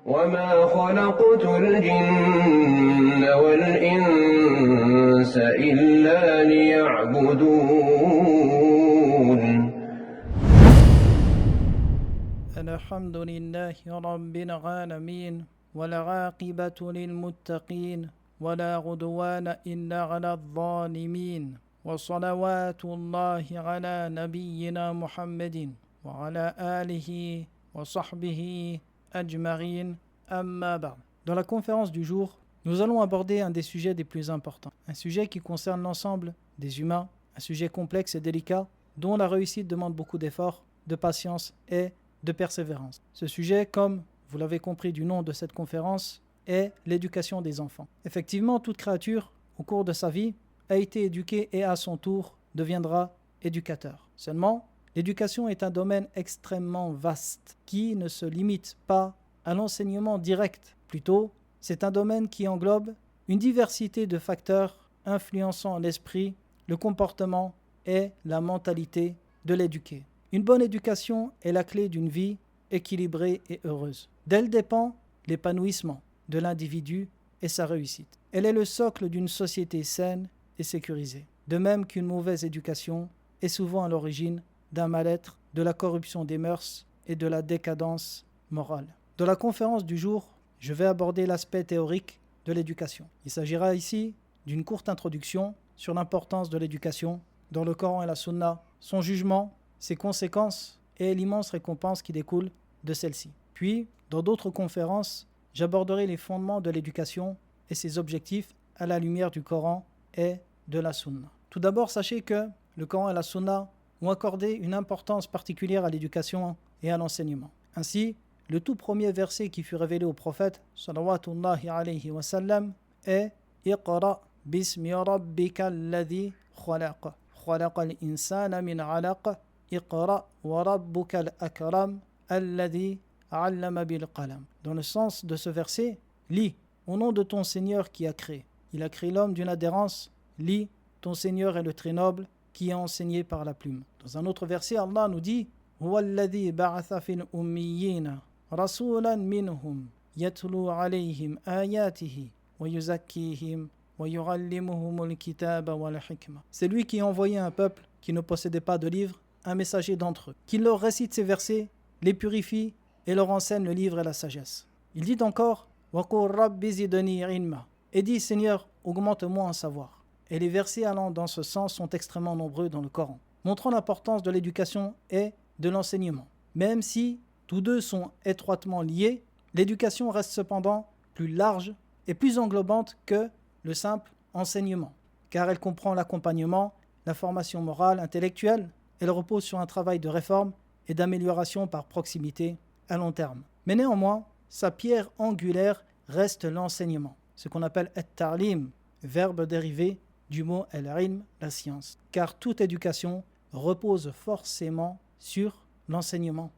وما خلقت الجن والإنس إلا ليعبدون. الحمد لله رب العالمين والعاقبة للمتقين ولا عدوان إلا على الظالمين وصلوات الله على نبينا محمد وعلى آله وصحبه أجمعين أما بعد. Dans la conférence du jour, nous allons aborder un des sujets les plus importants, un sujet qui concerne l'ensemble des humains, un sujet complexe et délicat dont la réussite demande beaucoup d'efforts, de patience et de persévérance. Ce sujet, comme vous l'avez compris du nom de cette conférence, est l'éducation des enfants. Effectivement, toute créature, au cours de sa vie, a été éduquée et à son tour deviendra éducateur. Seulement, l'éducation est un domaine extrêmement vaste qui ne se limite pas à l'enseignement direct. Plutôt, c'est un domaine qui englobe une diversité de facteurs influençant l'esprit, le comportement et la mentalité de l'éduqué. Une bonne éducation est la clé d'une vie équilibrée et heureuse. D'elle dépend l'épanouissement de l'individu et sa réussite. Elle est le socle d'une société saine et sécurisée. De même qu'une mauvaise éducation est souvent à l'origine d'un mal-être, de la corruption des mœurs et de la décadence morale. Dans la conférence du jour, je vais aborder l'aspect théorique de l'éducation. Il s'agira ici d'une courte introduction sur l'importance de l'éducation dans le Coran et la Sunna, son jugement, ses conséquences et l'immense récompense qui découle de celle-ci. Puis, dans d'autres conférences, j'aborderai les fondements de l'éducation et ses objectifs à la lumière du Coran et de la Sunna. Tout d'abord, sachez que le Coran et la Sunna ont accordé une importance particulière à l'éducation et à l'enseignement. Ainsi, le tout premier verset qui fut révélé au prophète salawatullahi alayhi wa sallam est « Iqra bismi rabbika alladhi khalaqa, khalaqa al-insana min alaqa, Iqra wa rabbuka al-akram, alladhi allama bil qalam » Dans le sens de ce verset, lis « Au nom de ton Seigneur qui a créé ». Il a créé l'homme d'une adhérence, lis « Ton Seigneur est le très noble qui est enseigné par la plume ». Dans un autre verset, Allah nous dit « Huwa alladhi ba'atha fil ummiyina rasulan minhum yatlu alayhim ayatihi wa yuzakkihim wa yu'allimuhumul kitaba wal hikma ». C'est lui qui a envoyé un peuple qui ne possédait pas de livre, un messager d'entre eux, qui leur récite ces versets, les purifie et leur enseigne le livre et la sagesse. Il dit encore « Wa qur rabbi zidni ilma » et dit « Seigneur, augmente-moi en savoir ». Et les versets allant dans ce sens sont extrêmement nombreux dans le Coran, montrant l'importance de l'éducation et de l'enseignement. Même si tous deux sont étroitement liés, l'éducation reste cependant plus large et plus englobante que le simple enseignement, car elle comprend l'accompagnement, la formation morale, intellectuelle. Elle repose sur un travail de réforme et d'amélioration par proximité à long terme. Mais néanmoins, sa pierre angulaire reste l'enseignement, ce qu'on appelle at-ta'lim, verbe dérivé du mot al-ilm, la science. Car toute éducation repose forcément sur l'enseignement.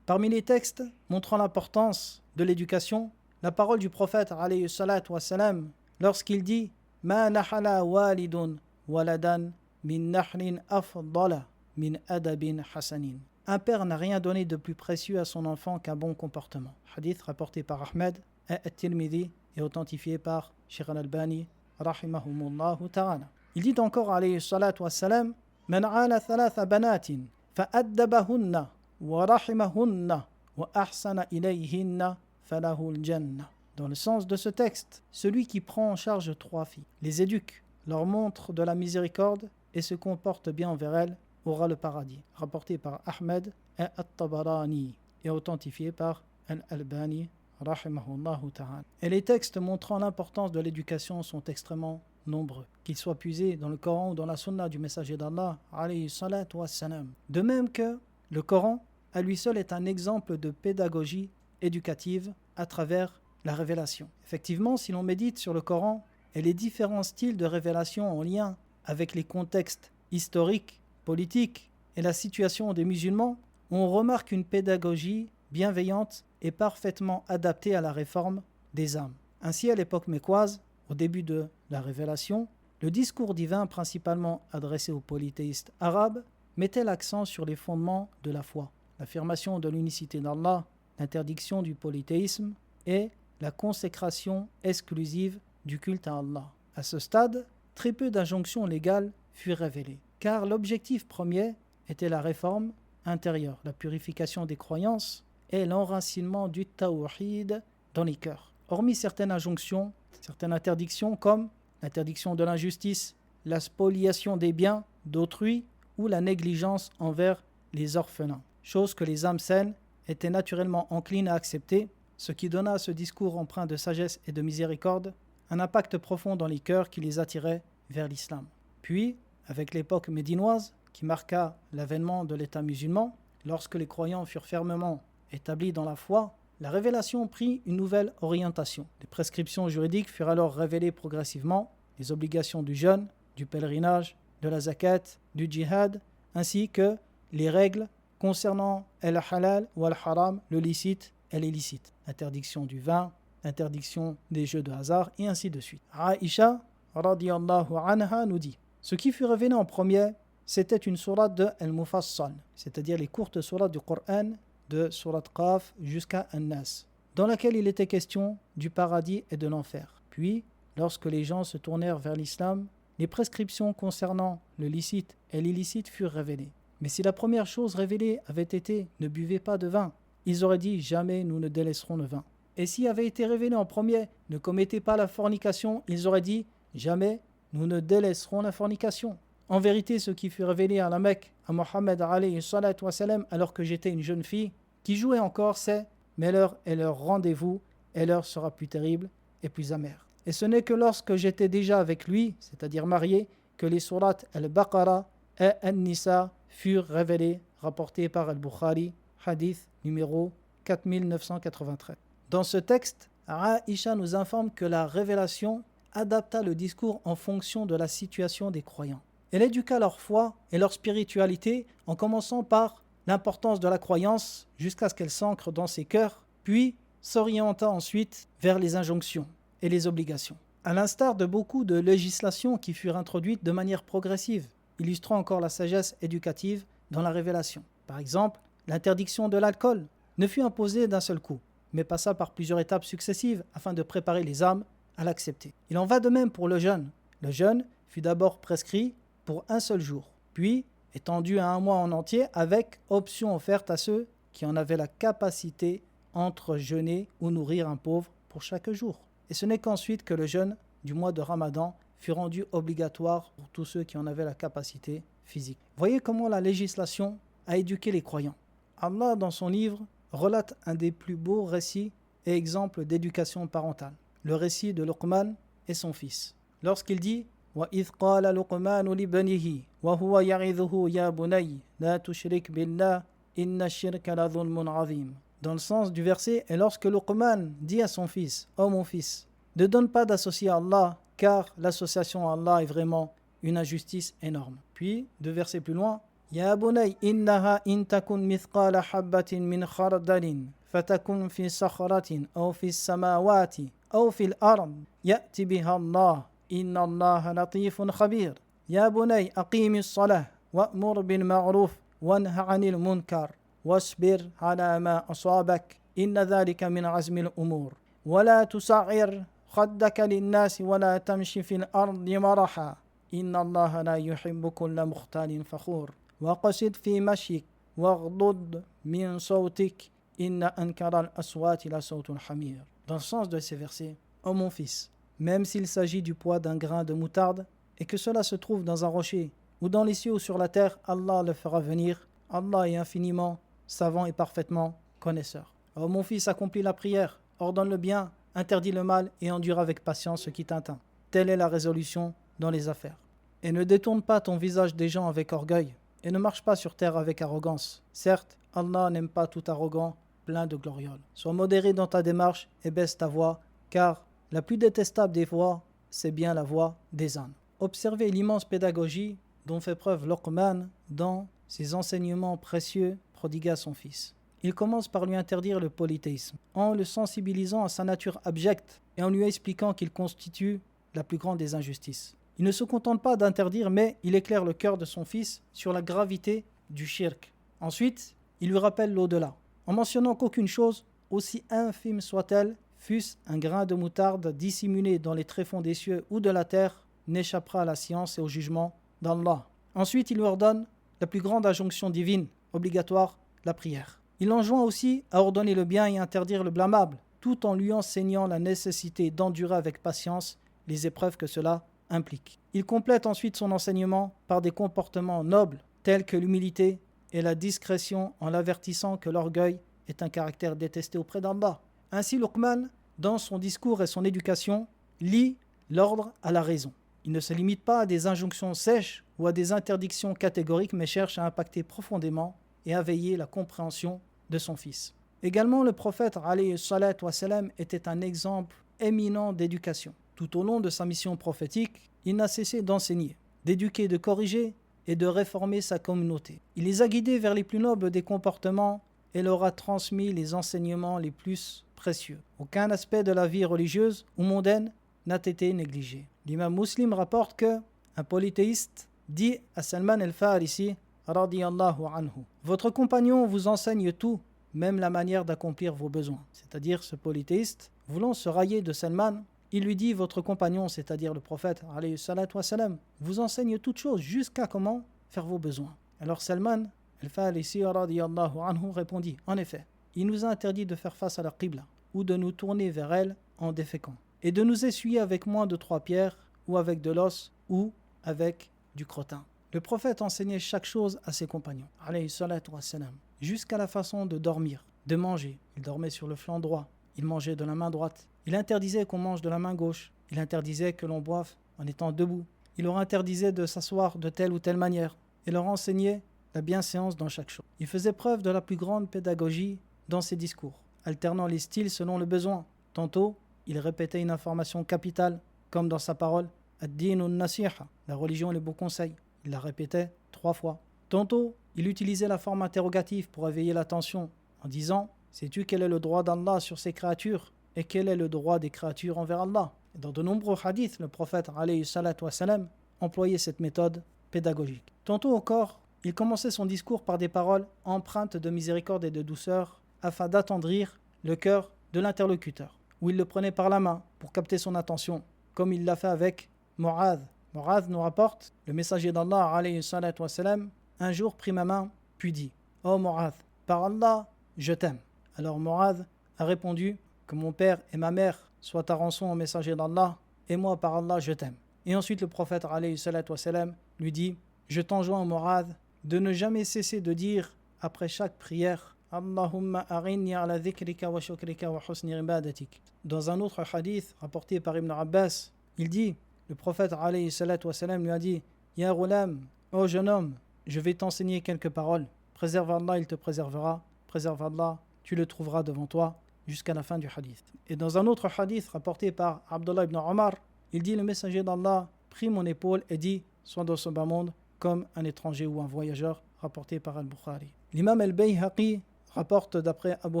Parmi les textes montrant l'importance de l'éducation, la parole du prophète alayhi salatu wassalam, lorsqu'il dit « Ma nahala walidun waladan min nahlin afdala min adabin hasanin » Un père n'a rien donné de plus précieux à son enfant qu'un bon comportement. Hadith rapporté par Ahmed et At-Tirmidhi et authentifié par Sheikh al-Albani rahimahumullahu ta'ala. Il dit encore alayhi salatu wassalam Man ala thalatha banatin fa'addabahunna wa rahimahunna wa ahsana ilayhinna falahu al-jannah. Dans le sens de ce texte, celui qui prend en charge 3 filles, les éduque, leur montre de la miséricorde et se comporte bien envers elles, aura le paradis. Rapporté par Ahmed et At-Tabarani et authentifié par Al-Albani rahimahullahu ta'ala. Et les textes montrant l'importance de l'éducation sont extrêmement nombreux, qu'ils soient puisés dans le Coran ou dans la Sunna du messager d'Allah alayhi salatu wassalam. De même que le Coran à lui seul est un exemple de pédagogie éducative à travers la révélation. Effectivement, si l'on médite sur le Coran et les différents styles de révélation en lien avec les contextes historiques, politiques et la situation des musulmans, on remarque une pédagogie bienveillante et parfaitement adaptée à la réforme des âmes. Ainsi, à l'époque mécoise, au début de la révélation, le discours divin principalement adressé aux polythéistes arabes mettait l'accent sur les fondements de la foi, l'affirmation de l'unicité d'Allah, l'interdiction du polythéisme est la consécration exclusive du culte à Allah. À ce stade, très peu d'injonctions légales furent révélées, car l'objectif premier était la réforme intérieure, la purification des croyances et l'enracinement du tawhid dans les cœurs. Hormis certaines injonctions, certaines interdictions comme l'interdiction de l'injustice, la spoliation des biens d'autrui ou la négligence envers les orphelins, chose que les âmes saines étaient naturellement enclines à accepter, ce qui donna à ce discours empreint de sagesse et de miséricorde un impact profond dans les cœurs qui les attirait vers l'islam. Puis, avec l'époque médinoise, qui marqua l'avènement de l'État musulman, lorsque les croyants furent fermement établis dans la foi, la révélation prit une nouvelle orientation. Les prescriptions juridiques furent alors révélées progressivement, les obligations du jeûne, du pèlerinage, de la zakat, du djihad, ainsi que les règles concernant el halal ou el haram, le licite et l'illicite, l'interdiction du vin, l'interdiction des jeux de hasard, et ainsi de suite. Aïcha, radiyallahu anha, nous dit, ce qui fut révélé en premier, c'était une sourate de Al-Mufassal, c'est-à-dire les courtes sourates du Coran, de sourate Qaf jusqu'à An-Nas, dans laquelle il était question du paradis et de l'enfer. Puis, lorsque les gens se tournèrent vers l'islam, les prescriptions concernant le licite et l'illicite furent révélées. Mais si la première chose révélée avait été « ne buvez pas de vin », ils auraient dit « jamais nous ne délaisserons le vin ». Et s'il avait été révélé en premier « ne commettez pas la fornication », ils auraient dit « jamais nous ne délaisserons la fornication ». En vérité, ce qui fut révélé à la Mecque, à Mohammed alayhi salatu wa salam, alors que j'étais une jeune fille, qui jouait encore, c'est « mais l'heure est leur rendez-vous, et l'heure sera plus terrible et plus amère ». Et ce n'est que lorsque j'étais déjà avec lui, c'est-à-dire marié, que les sourates Al-Baqarah et An-Nisa furent révélées, rapportées par Al-Bukhari, hadith numéro 4993. Dans ce texte, Aïcha nous informe que la révélation adapta le discours en fonction de la situation des croyants. Elle éduqua leur foi et leur spiritualité en commençant par l'importance de la croyance jusqu'à ce qu'elle s'ancre dans ses cœurs, puis s'orienta ensuite vers les injonctions et les obligations. À l'instar de beaucoup de législations qui furent introduites de manière progressive, illustrant encore la sagesse éducative dans la révélation. Par exemple, l'interdiction de l'alcool ne fut imposée d'un seul coup, mais passa par plusieurs étapes successives afin de préparer les âmes à l'accepter. Il en va de même pour le jeûne. Le jeûne fut d'abord prescrit pour un seul jour, puis étendu à un mois en entier avec option offerte à ceux qui en avaient la capacité entre jeûner ou nourrir un pauvre pour chaque jour. Et ce n'est qu'ensuite que le jeûne du mois de Ramadan fut rendu obligatoire pour tous ceux qui en avaient la capacité physique. Voyez comment la législation a éduqué les croyants. Allah, dans son livre, relate un des plus beaux récits et exemples d'éducation parentale, le récit de Luqman et son fils. Lorsqu'il dit « وَإِذْ قَالَ لُقْمَانُ لِبْنِهِ وَهُوَ يَعِظُهُ يَا بُنَيَّ لَا تُشْرِكْ بِاللَّهِ إِنَّ الشِّرْكَ لَظُلْمٌ عَظِيمٌ » Dans le sens du verset, et lorsque Luqman dit à son fils « Ô mon fils, ne donne pas d'associé à Allah, car l'association à Allah est vraiment une injustice énorme. » Puis, 2 versets plus loin, « Ya bunay innaha in takun mithqala habbatin min khardalin fatakun fi sakhratin aw fi samawati aw fi al-ard ya'ti biha Allah inna Allah latifun khabir. Ya bunay aqimi as-salah wa'mur bil ma'ruf wanha 'anil munkar wasbir 'ala ma asabak inna dhalika min 'azmi al-umur wa la tusa'ir خدك للناس ولا تمشي في الأرض مرحا إن الله لا يحب كل مختال فخور وقصد في مشيك واغضض من صوتك إن أنكر الأصوات لصوت الحمير. Dans le sens de ces versets, ô mon fils, même s'il s'agit du poids d'un grain de moutarde et que cela se trouve dans un rocher ou dans les cieux ou sur la terre, Allah le fera venir. Allah est infiniment savant et parfaitement connaisseur. Ô mon fils, accomplis la prière, ordonne le bien, interdis le mal et endure avec patience ce qui t'atteint. Telle est la résolution dans les affaires. Et ne détourne pas ton visage des gens avec orgueil, et ne marche pas sur terre avec arrogance. Certes, Allah n'aime pas tout arrogant, plein de glorioles. Sois modéré dans ta démarche et baisse ta voix, car la plus détestable des voix, c'est bien la voix des ânes. Observez l'immense pédagogie dont fait preuve Luqman dans ses enseignements précieux prodigués à son fils. Il commence par lui interdire le polythéisme, en le sensibilisant à sa nature abjecte et en lui expliquant qu'il constitue la plus grande des injustices. Il ne se contente pas d'interdire, mais il éclaire le cœur de son fils sur la gravité du shirk. Ensuite, il lui rappelle l'au-delà, en mentionnant qu'aucune chose, aussi infime soit-elle, fût-ce un grain de moutarde dissimulé dans les tréfonds des cieux ou de la terre, n'échappera à la science et au jugement d'Allah. Ensuite, il lui ordonne la plus grande injonction divine, obligatoire, la prière. Il l'enjoint aussi à ordonner le bien et interdire le blâmable, tout en lui enseignant la nécessité d'endurer avec patience les épreuves que cela implique. Il complète ensuite son enseignement par des comportements nobles, tels que l'humilité et la discrétion, en l'avertissant que l'orgueil est un caractère détesté auprès d'Allah. Ainsi, Luqman, dans son discours et son éducation, lie l'ordre à la raison. Il ne se limite pas à des injonctions sèches ou à des interdictions catégoriques, mais cherche à impacter profondément et à veiller la compréhension de son fils. Également, le prophète alayhi salatu wassalam, était un exemple éminent d'éducation. Tout au long de sa mission prophétique, il n'a cessé d'enseigner, d'éduquer, de corriger et de réformer sa communauté. Il les a guidés vers les plus nobles des comportements et leur a transmis les enseignements les plus précieux. Aucun aspect de la vie religieuse ou mondaine n'a été négligé. L'imam Muslim rapporte que un polythéiste dit à Salman al-Farisi radiyallahu anhu: votre compagnon vous enseigne tout, même la manière d'accomplir vos besoins. C'est-à-dire, ce polythéiste, voulant se railler de Salman, il lui dit: votre compagnon, c'est-à-dire le prophète alayhi salatu wassalam, vous enseigne toutes choses jusqu'à comment faire vos besoins. Alors Salman al-Farisi radiyallahu anhu répondit: en effet, il nous a interdit de faire face à la qibla ou de nous tourner vers elle en déféquant, et de nous essuyer avec moins de 3 pierres, ou avec de l'os, ou avec du crottin. Le prophète enseignait chaque chose à ses compagnons, alayhi salatu wassalam, jusqu'à la façon de dormir, de manger. Il dormait sur le flanc droit, il mangeait de la main droite. Il interdisait qu'on mange de la main gauche, il interdisait que l'on boive en étant debout. Il leur interdisait de s'asseoir de telle ou telle manière, et leur enseignait la bienséance dans chaque chose. Il faisait preuve de la plus grande pédagogie dans ses discours, alternant les styles selon le besoin. Tantôt, il répétait une information capitale, comme dans sa parole « Ad-dinu nasiha », la religion et le bon conseil. Il la répétait 3 fois. Tantôt, il utilisait la forme interrogative pour éveiller l'attention, en disant « Sais-tu quel est le droit d'Allah sur ses créatures et quel est le droit des créatures envers Allah ?» Et dans de nombreux hadiths, le prophète alayhi salatu wassalam employait cette méthode pédagogique. Tantôt encore, il commençait son discours par des paroles empreintes de miséricorde et de douceur, afin d'attendrir le cœur de l'interlocuteur, où il le prenait par la main pour capter son attention, comme il l'a fait avec Mu'adh. Mu'adh nous rapporte: le messager d'Allah alayhi salatu wassalam un jour prit ma main, puis dit: « Oh Mu'adh, par Allah, je t'aime. » Alors Mu'adh a répondu: « Que mon père et ma mère soient ta rançon au messager d'Allah, et moi par Allah, je t'aime. » Et ensuite le prophète alayhi salatu wassalam lui dit: « Je t'enjoins, Mu'adh, de ne jamais cesser de dire après chaque prière: Allahumma arinni ala dhikrika wa shukrika wa husni ibadatik. » Dans un autre hadith rapporté par Ibn Abbas, il dit, le prophète alayhi salatu wassalam lui a dit: Ya ghulam, ô jeune homme, je vais t'enseigner quelques paroles. Préserve Allah, il te préservera. Préserve Allah, tu le trouveras devant toi, jusqu'à la fin du hadith. Et dans un autre hadith rapporté par Abdullah ibn Omar, il dit: le messager d'Allah prit mon épaule et dit: sois dans ce bas monde comme un étranger ou un voyageur, rapporté par Al-Bukhari. L'imam al-Bayhaqi rapporte d'après Abu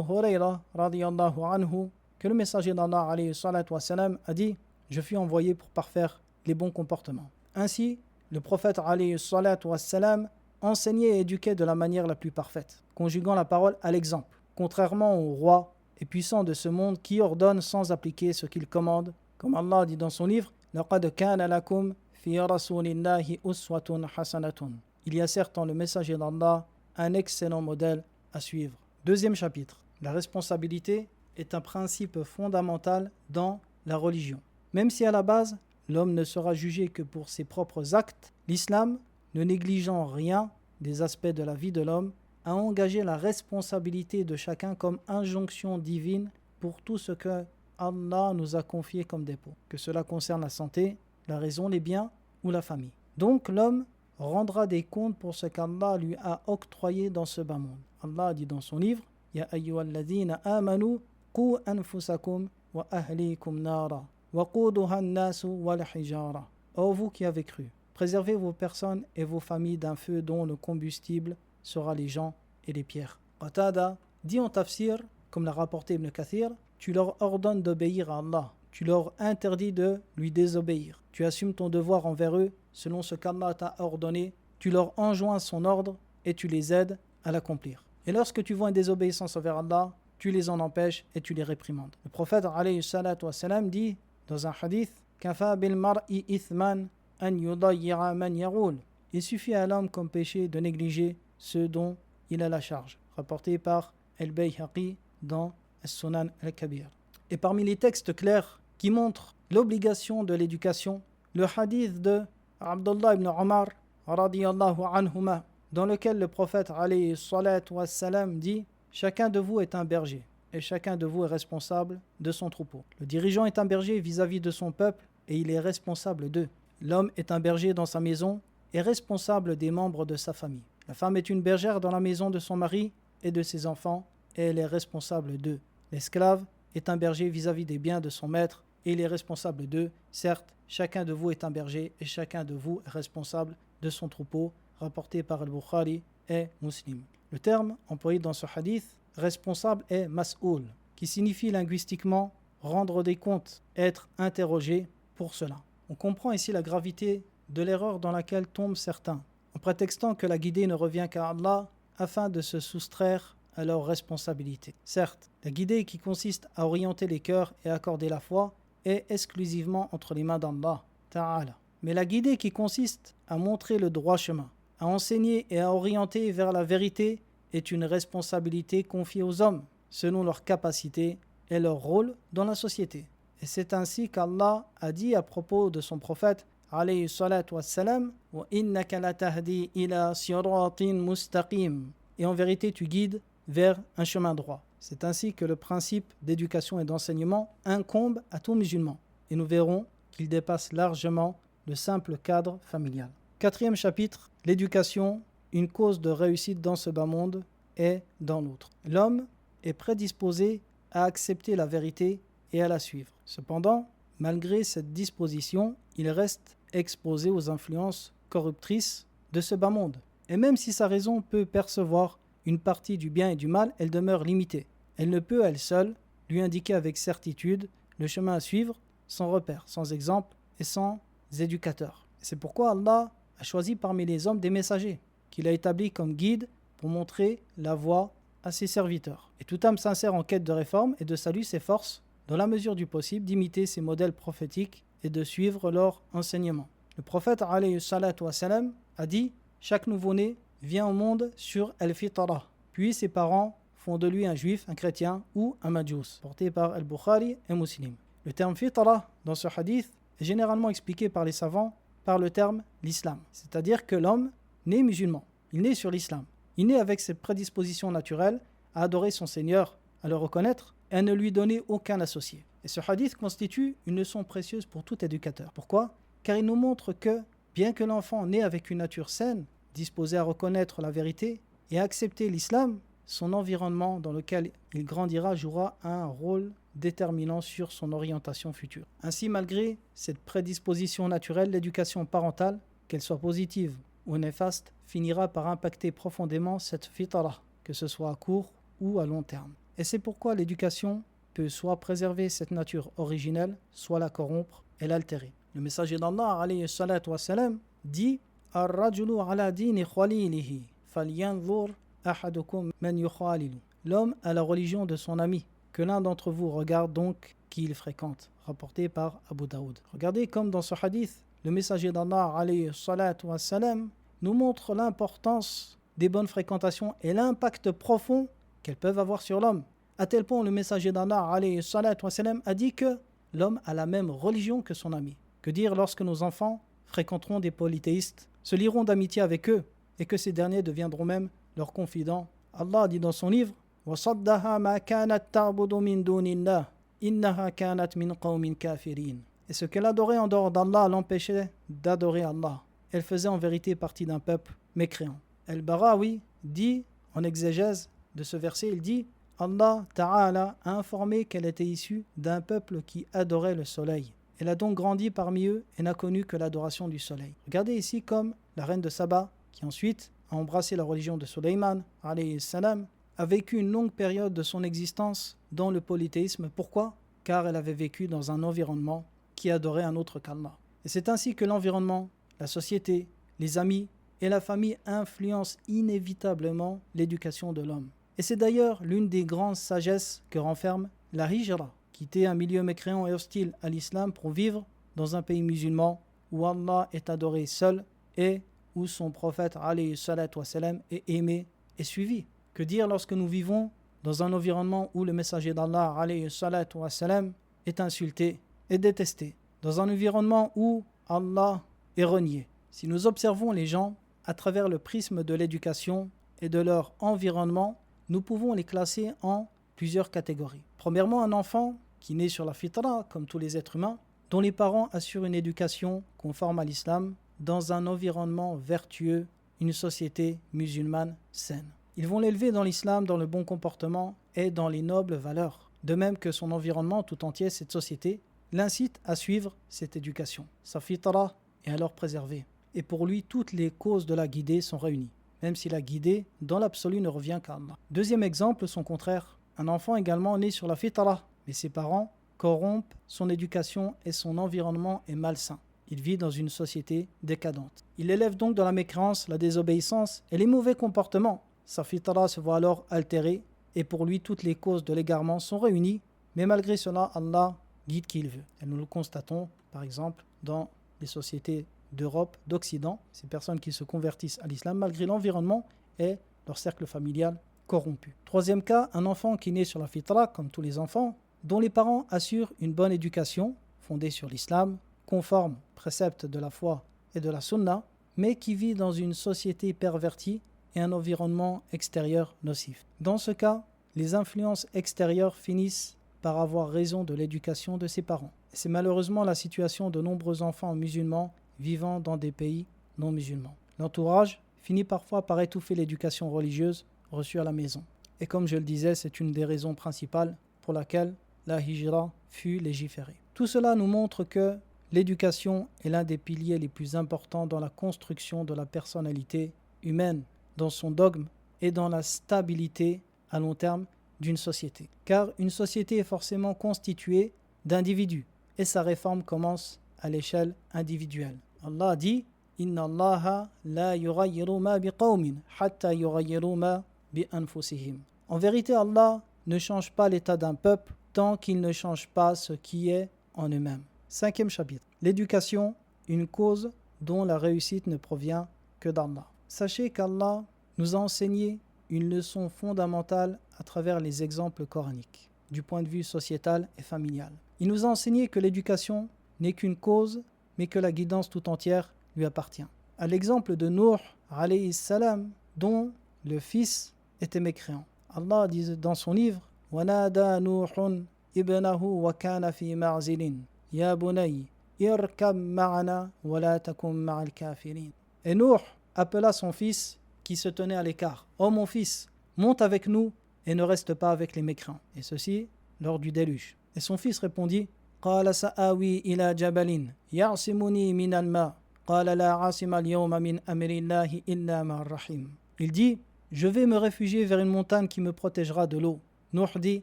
Hurayra radiyallahu anhu que le messager d'Allah alayhi salatu wassalam a dit: je fus envoyé pour parfaire les bons comportements. Ainsi, le prophète alayhi salatu wassalam enseignait et éduquait de la manière la plus parfaite, conjuguant la parole à l'exemple, contrairement aux rois et puissants de ce monde qui ordonnent sans appliquer ce qu'ils commandent, comme Allah dit dans son livre: laqad kana lakum fi rasulillahi uswatun hasanatun. Il y a certes en le messager d'Allah un excellent modèle à suivre. Deuxième chapitre. La responsabilité est un principe fondamental dans la religion. Même si à la base, l'homme ne sera jugé que pour ses propres actes, l'islam, ne négligeant rien des aspects de la vie de l'homme, a engagé la responsabilité de chacun comme injonction divine pour tout ce que Allah nous a confié comme dépôt, que cela concerne la santé, la raison, les biens ou la famille. Donc l'homme rendra des comptes pour ce qu'Allah lui a octroyé dans ce bas monde. Allah dit dans son livre: Ya ayyuhalladhina amanu qu anfusakum wa ahlikum nara wa quduha an-nasu wal hijara. Ô vous qui avez cru, préservez vos personnes et vos familles d'un feu dont le combustible sera les gens et les pierres. Qatada dit en tafsir, comme l'a rapporté Ibn Kathir: tu leur ordonnes d'obéir à Allah, tu leur interdis de lui désobéir, tu assumes ton devoir envers eux selon ce qu'Allah t'a ordonné, tu leur enjoins son ordre et tu les aides à l'accomplir. Et lorsque tu vois une désobéissance envers Allah, tu les en empêches et tu les réprimandes. Le prophète alayhi salatu wassalam dit dans un hadith Kafa bil mar'i ithman an yudayya man yarul. Il suffit à l'homme comme péché de négliger ceux dont il a la charge. Rapporté par Al-Bayhaqi dans As-Sunan al-Kabir. Et parmi les textes clairs qui montrent l'obligation de l'éducation, le hadith de Abdullah ibn Omar radiyallahu anhuma, dans lequel le prophète alayhi salatu wassalam dit « Chacun de vous est un berger et chacun de vous est responsable de son troupeau. Le dirigeant est un berger vis-à-vis de son peuple et il est responsable d'eux. L'homme est un berger dans sa maison et responsable des membres de sa famille. La femme est une bergère dans la maison de son mari et de ses enfants et elle est responsable d'eux. L'esclave est un berger vis-à-vis des biens de son maître et il est responsable d'eux. Certes, chacun de vous est un berger et chacun de vous est responsable de son troupeau, rapporté par Al-Bukhari et Muslim. Le terme employé dans ce hadith, responsable, est mas'oul, qui signifie linguistiquement rendre des comptes, être interrogé pour cela. On comprend ici la gravité de l'erreur dans laquelle tombent certains, en prétextant que la guidée ne revient qu'à Allah afin de se soustraire à leurs responsabilités. Certes, la guidée qui consiste à orienter les cœurs et accorder la foi est exclusivement entre les mains d'Allah Ta'ala. Mais la guidée qui consiste à montrer le droit chemin, à enseigner et à orienter vers la vérité est une responsabilité confiée aux hommes, selon leur capacité et leur rôle dans la société. Et c'est ainsi qu'Allah a dit à propos de son prophète alayhi salatu wassalam wa innaka latahdi ila siratin mustaqim. Et en vérité tu guides vers un chemin droit. C'est ainsi que le principe d'éducation et d'enseignement incombe à tout musulman. Et nous verrons qu'il dépasse largement le simple cadre familial. 4e chapitre, l'éducation, une cause de réussite dans ce bas monde et dans l'autre. L'homme est prédisposé à accepter la vérité et à la suivre. Cependant, malgré cette disposition, il reste exposé aux influences corruptrices de ce bas monde. Et même si sa raison peut percevoir une partie du bien et du mal, elle demeure limitée. Elle ne peut, elle seule, lui indiquer avec certitude le chemin à suivre, sans repère, sans exemple et sans éducateur. C'est pourquoi Allah a choisi parmi les hommes des messagers, qu'il a établis comme guides pour montrer la voie à ses serviteurs. Et toute âme sincère en quête de réforme et de salut s'efforce, dans la mesure du possible, d'imiter ces modèles prophétiques et de suivre leur enseignement. Le prophète alayhi salatu wassalam a dit « Chaque nouveau-né vient au monde sur al-fitra, puis ses parents font de lui un juif, un chrétien ou un majous », porté par Al-Bukhari et Muslim. Le terme fitra dans ce hadith est généralement expliqué par les savants par le terme l'islam, c'est-à-dire que l'homme naît musulman, il naît sur l'islam, il naît avec cette prédisposition naturelle à adorer son Seigneur, à le reconnaître et à ne lui donner aucun associé. Et ce hadith constitue une leçon précieuse pour tout éducateur. Pourquoi ? Car il nous montre que, bien que l'enfant naît avec une nature saine, disposé à reconnaître la vérité et à accepter l'islam, son environnement dans lequel il grandira jouera un rôle déterminant sur son orientation future. Ainsi, malgré cette prédisposition naturelle, l'éducation parentale, qu'elle soit positive ou néfaste, finira par impacter profondément cette fitra, que ce soit à court ou à long terme. Et c'est pourquoi l'éducation peut soit préserver cette nature originelle, soit la corrompre et l'altérer. Le messager d'Allah, alayhi salatu wassalam, dit « Ar-rajulu ala dini khalilihi, falyanzur ahadukum man yukhalilu » L'homme a la religion de son ami, que l'un d'entre vous regarde donc qui il fréquente, rapporté par Abu Daoud. Regardez comme dans ce hadith, le messager d'Allah, alayhi salatu wassalam, nous montre l'importance des bonnes fréquentations et l'impact profond qu'elles peuvent avoir sur l'homme. À tel point, le messager d'Allah, alayhi salatu wassalam, a dit que l'homme a la même religion que son ami. Que dire lorsque nos enfants fréquenteront des polythéistes, se lieront d'amitié avec eux et que ces derniers deviendront même leurs confidents. Allah dit dans son livre وَصَدَّهَا مَا كَانَتْ تَعْبُدُ مِن دُونِ اللَّهِ إِنَّهَا كَانَتْ مِن قَوْمٍ كَافِرِينَ. Et ce qu'elle adorait en dehors d'Allah l'empêchait d'adorer Allah. Elle faisait en vérité partie d'un peuple mécréant. Al-Barawi dit, en exégèse de ce verset, il dit Allah Ta'ala a informé qu'elle était issue d'un peuple qui adorait le soleil. Elle a donc grandi parmi eux et n'a connu que l'adoration du soleil. Regardez ici comme la reine de Saba, qui ensuite a embrassé la religion de Sulayman, alayhi salam, a vécu une longue période de son existence dans le polythéisme. Pourquoi ? Car elle avait vécu dans un environnement qui adorait un autre qu'Allah. Et c'est ainsi que l'environnement, la société, les amis et la famille influencent inévitablement l'éducation de l'homme. Et Et c'est d'ailleurs l'une des grandes sagesses que renferme la hijra, quitter un milieu mécréant et hostile à l'islam pour vivre dans un pays musulman où Allah est adoré seul et où son prophète alayhi salatu wassalam est aimé et suivi. Que dire lorsque nous vivons dans un environnement où le messager d'Allah alayhi salatu wassalam est insulté et détesté, dans un environnement où Allah est renié. Si nous observons les gens à travers le prisme de l'éducation et de leur environnement, nous pouvons les classer en plusieurs catégories. Premièrement, un enfant qui naît sur la fitra, comme tous les êtres humains, dont les parents assurent une éducation conforme à l'islam dans un environnement vertueux, une société musulmane saine. Ils vont l'élever dans l'islam, dans le bon comportement et dans les nobles valeurs. De même que son environnement tout entier, cette société, l'incite à suivre cette éducation. Sa fitra est alors préservée. Et pour lui, toutes les causes de la guidée sont réunies, même si la guidée, dans l'absolu, ne revient qu'à Allah. Deuxième exemple, son contraire. Un enfant également né sur la fitra, mais ses parents corrompent son éducation et son environnement est malsain. Il vit dans une société décadente. Il élève donc dans la mécréance, la désobéissance et les mauvais comportements. Sa fitra se voit alors altérée et pour lui, toutes les causes de l'égarement sont réunies, mais malgré cela, Allah guide qui il veut. Et nous le constatons, par exemple, dans les sociétés d'Europe, d'Occident, ces personnes qui se convertissent à l'islam malgré l'environnement et leur cercle familial corrompu. Troisième cas, un enfant qui naît sur la fitra, comme tous les enfants, dont les parents assurent une bonne éducation fondée sur l'islam, conforme aux préceptes de la foi et de la sunna, mais qui vit dans une société pervertie et un environnement extérieur nocif. Dans ce cas, les influences extérieures finissent par avoir raison de l'éducation de ses parents. C'est malheureusement la situation de nombreux enfants musulmans vivant dans des pays non musulmans. L'entourage finit parfois par étouffer l'éducation religieuse reçue à la maison. Et comme je le disais, c'est une des raisons principales pour laquelle la hijra fut légiférée. Tout cela nous montre que l'éducation est l'un des piliers les plus importants dans la construction de la personnalité humaine, dans son dogme et dans la stabilité à long terme d'une société. Car une société est forcément constituée d'individus et sa réforme commence à l'échelle individuelle. Allah dit « Inna Allaha la yughayyiru ma biqawmin hatta yughayyiru ma bi anfusihim » En vérité, Allah ne change pas l'état d'un peuple tant qu'il ne change pas ce qui est en eux-mêmes. Cinquième chapitre. L'éducation, une cause dont la réussite ne provient que d'Allah. Sachez qu'Allah nous a enseigné une leçon fondamentale à travers les exemples coraniques, du point de vue sociétal et familial. Il nous a enseigné que l'éducation n'est qu'une cause, mais que la guidance tout entière lui appartient. À l'exemple de Nuh, alayhi salam, dont le fils était mécréant. Allah dit dans son livre « وَنَادَى نُوحٌ إِبْنَهُ وَكَانَ فِي مَعْزِلٍ يَا بُنَيَّ إِرْكَبْ مَعَنَا وَلَا تَكُنْ مَعَ الْكَافِرِينَ » Et Nuh appela son fils qui se tenait à l'écart. « Ô mon fils, monte avec nous et ne reste pas avec les mécréants. » Et ceci lors du déluge. Et son fils répondit « قَالَ سَآوِي إِلَى جَبَلٍ يَعْصِمُنِي مِنَ الْمَاءِ قَالَ لَا عَاصِمَ الْيَوْمَ مِنْ أَمْرِ اللَّهِ إِلَّا مَعَ الرَّحِيمِ » Il dit « Je vais me réfugier vers une montagne qui me protégera de l'eau. » Nuh dit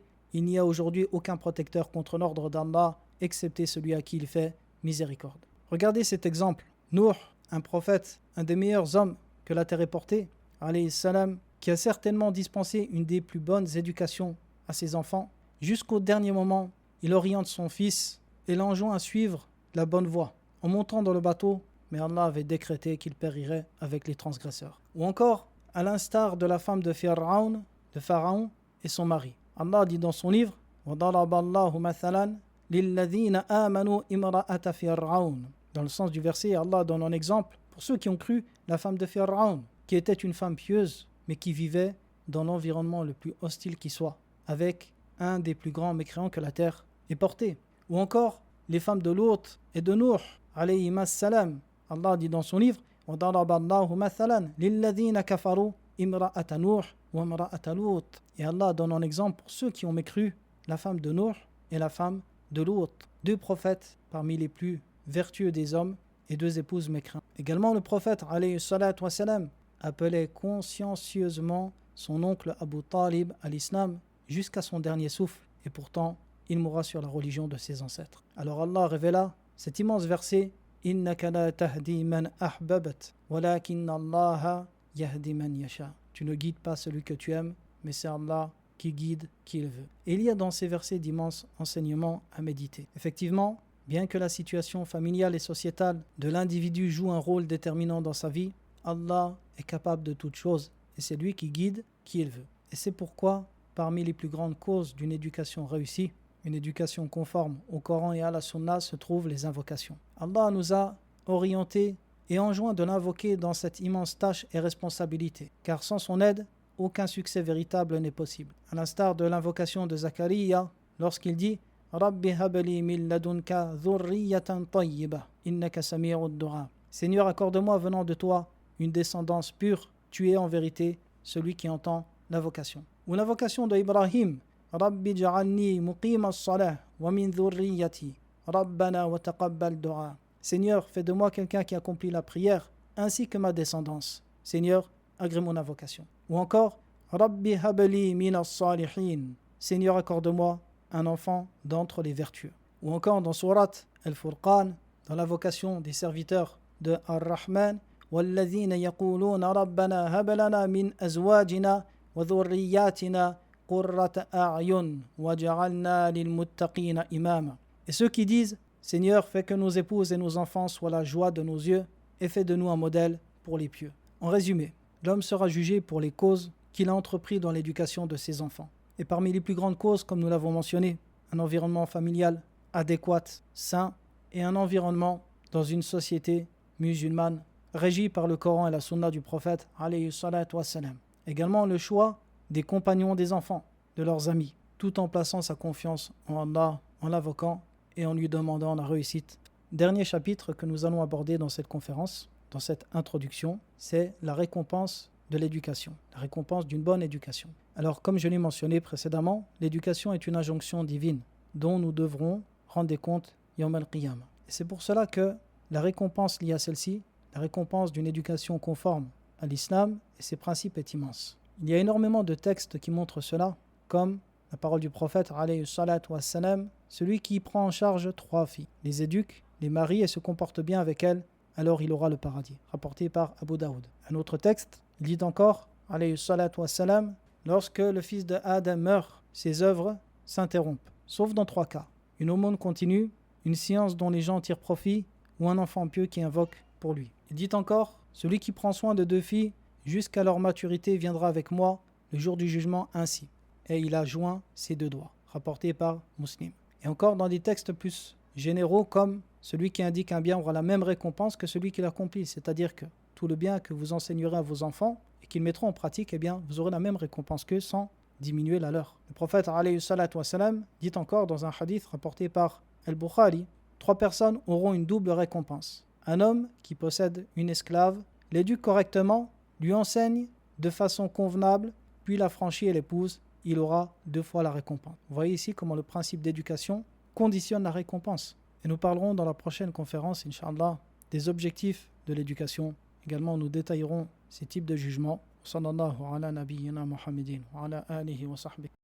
« Il n'y a aujourd'hui aucun protecteur contre l'ordre d'Allah, excepté celui à qui il fait miséricorde. » Regardez cet exemple. Nuh, un prophète, un des meilleurs hommes que la terre ait porté, alayhi salam, qui a certainement dispensé une des plus bonnes éducations à ses enfants, jusqu'au dernier moment, il oriente son fils et l'enjoint à suivre la bonne voie, en montant dans le bateau, mais Allah avait décrété qu'il périrait avec les transgresseurs. Ou encore, à l'instar de la femme de Pharaon et son mari. Allah dit dans son livre وَضَرَبَ اللَّهُ مَثَلًا لِلَّذِينَ آمَنُوا إِمْرَأَةَ فِرْعَوْنَ. Dans le sens du verset, Allah donne un exemple pour ceux qui ont cru la femme de Pharaon, qui était une femme pieuse, mais qui vivait dans l'environnement le plus hostile qui soit, avec un des plus grands mécréants que la terre ait porté. Ou encore, les femmes de Lot et de Nuh, alayhi salam. Allah dit dans son livre وَضَرَبَ اللَّهُ مَثَلًا لِلَّذِينَ كَفَرُوا إِمْرَأَةَ نُوحٍ وَامْرَأَةَ لُوطٍ. Et Allah donne un exemple pour ceux qui ont mécru la femme de Nuh et la femme de Lot, deux prophètes parmi les plus vertueux des hommes et deux épouses mécréantes. Également, le prophète alayhi salatu wassalam appelait consciencieusement son oncle Abu Talib à l'islam jusqu'à son dernier souffle, et pourtant il mourra sur la religion de ses ancêtres. Alors Allah révéla cet immense verset Innaka la tahdi man ahbabt walakinna Allaha yahdi man yasha. Tu ne guides pas celui que tu aimes, mais c'est Allah qui guide qui il veut. Et il y a dans ces versets d'immenses enseignements à méditer. Effectivement, bien que la situation familiale et sociétale de l'individu joue un rôle déterminant dans sa vie, Allah est capable de toutes choses et c'est lui qui guide qui il veut. Et c'est pourquoi, parmi les plus grandes causes d'une éducation réussie, une éducation conforme au Coran et à la Sunna, se trouvent les invocations. Allah nous a orientés et enjoint de l'invoquer dans cette immense tâche et responsabilité, car sans son aide, aucun succès véritable n'est possible. À l'instar de l'invocation de Zachariah, lorsqu'il dit « Rabbi habli min ladunka dhurriyatan tayyibah, innaka sami'ud du'a » Seigneur, accorde-moi venant de toi une descendance pure, tu es en vérité celui qui entend l'invocation. Ou l'invocation de Ibrahim « Rabbi ja'alni muqima as-salah wa min dhurriyyati, Rabbana wa taqabbal du'a » Seigneur, fais de moi quelqu'un qui accomplit la prière, ainsi que ma descendance. Seigneur, agrée mon invocation. Ou encore, Rabbi habli min as-salihin. Seigneur, accorde-moi un enfant d'entre les vertueux. Ou encore dans Surat Al-Furqan, dans l'invocation des serviteurs de Ar-Rahman, وَالَّذِينَ يَقُولُونَ رَبَّنَا هَبْ لَنَا مِنْ أَزْوَاجِنَا وَذُرِّيَّاتِنَا قُرَّةَ أَعْيُنٍ وَاجْعَلْنَا لِلْمُتَّقِينَ إِمَامًا. Et ceux qui disent, Seigneur, fais que nos épouses et nos enfants soient la joie de nos yeux et fais de nous un modèle pour les pieux. En résumé, l'homme sera jugé pour les causes qu'il a entreprises dans l'éducation de ses enfants. Et parmi les plus grandes causes, comme nous l'avons mentionné, un environnement familial adéquat, sain, et un environnement dans une société musulmane régie par le Coran et la Sunna du prophète alayhi salatu wassalam. Également le choix des compagnons des enfants, de leurs amis, tout en plaçant sa confiance en Allah, en l'invoquant et en lui demandant la réussite. Dernier chapitre que nous allons aborder dans cette conférence, dans cette introduction, c'est la récompense de l'éducation, la récompense d'une bonne éducation. Alors, comme je l'ai mentionné précédemment, l'éducation est une injonction divine dont nous devrons rendre des comptes Yawm al-Qiyamah. Et c'est pour cela que la récompense liée à celle-ci, la récompense d'une éducation conforme à l'islam et ses principes est immense. Il y a énormément de textes qui montrent cela, comme la parole du prophète alayhi salatu wassalam, celui qui prend en charge 3 filles, les éduque, les marie et se comporte bien avec elles, alors il aura le paradis, rapporté par Abu Daoud. Un autre texte, il dit encore, alayhi salatu wassalam, lorsque le fils de Adam meurt, ses œuvres s'interrompent, sauf dans 3 cas. Une aumône continue, une science dont les gens tirent profit, ou un enfant pieux qui invoque pour lui. Il dit encore, celui qui prend soin de 2 filles, jusqu'à leur maturité viendra avec moi le jour du jugement ainsi. Et il a joint ses 2 doigts, rapporté par Muslim. Et encore dans des textes plus généraux comme celui qui indique un bien aura la même récompense que celui qui l'accomplit, c'est-à-dire que tout le bien que vous enseignerez à vos enfants et qu'ils mettront en pratique, eh bien, vous aurez la même récompense qu'eux sans diminuer la leur. Le prophète alayhi salatu wassalam dit encore dans un hadith rapporté par Al-Bukhari, 3 personnes auront une double récompense. Un homme qui possède une esclave, l'éduque correctement, lui enseigne de façon convenable, puis l'affranchit et l'épouse, il aura 2 fois la récompense. Vous voyez ici comment le principe d'éducation conditionne la récompense. Et nous parlerons dans la prochaine conférence, Inch'Allah, des objectifs de l'éducation. Également, nous détaillerons ces types de jugements. Sallallahu ala nabiyyina Muhammadin wa ala alihi wa sahbihi.